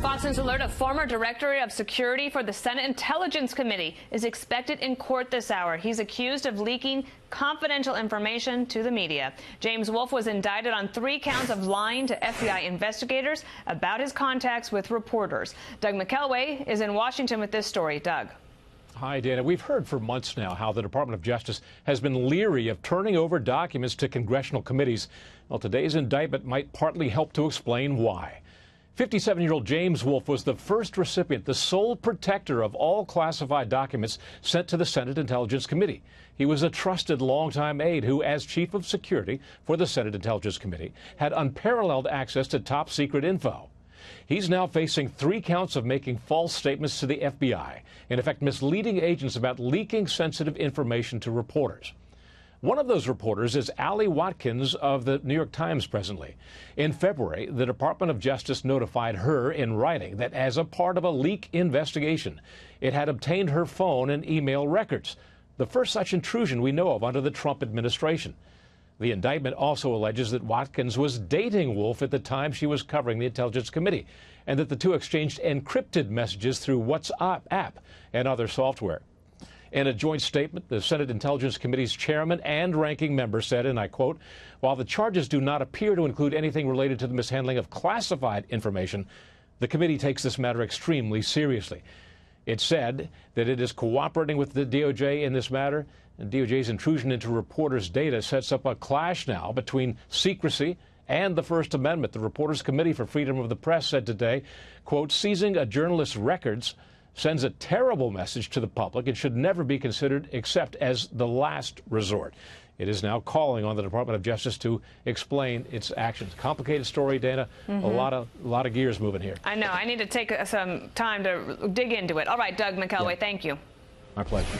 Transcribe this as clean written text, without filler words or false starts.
Fox News alert: a former director of security for the Senate Intelligence Committee is expected in court this hour. He's accused of leaking confidential information to the media. James Wolfe was indicted on 3 counts of lying to FBI investigators about his contacts with reporters. Doug McKelway is in Washington with this story. Doug. Hi, Dana. We've heard for months now how the Department of Justice has been leery of turning over documents to congressional committees. Well, today's indictment might partly help to explain why. 57-year-old James Wolfe was the first recipient, the sole protector of all classified documents sent to the Senate Intelligence Committee. He was a trusted longtime aide who, as chief of security for the Senate Intelligence Committee, had unparalleled access to top-secret info. He's now facing 3 counts of making false statements to the FBI, in effect misleading agents about leaking sensitive information to reporters. One of those reporters is Allie Watkins of the New York Times presently. In February, the Department of Justice notified her in writing that as a part of a leak investigation, it had obtained her phone and email records, the first such intrusion we know of under the Trump administration. The indictment also alleges that Watkins was dating Wolfe at the time she was covering the Intelligence Committee, and that the two exchanged encrypted messages through WhatsApp app and other software. In a joint statement, the Senate Intelligence Committee's chairman and ranking member said, and I quote, "While the charges do not appear to include anything related to the mishandling of classified information, the committee takes this matter extremely seriously." It said that it is cooperating with the DOJ in this matter, and DOJ's intrusion into reporters' data sets up a clash now between secrecy and the First Amendment. The Reporters Committee for Freedom of the Press said today, quote, "Seizing a journalist's records sends a terrible message to the public. It should never be considered except as the last resort." It is now calling on the Department of Justice to explain its actions. Complicated story, Dana. A lot of gears moving here. I know. I need to take some time to dig into it. All right, Doug McKelway, thank you. My pleasure.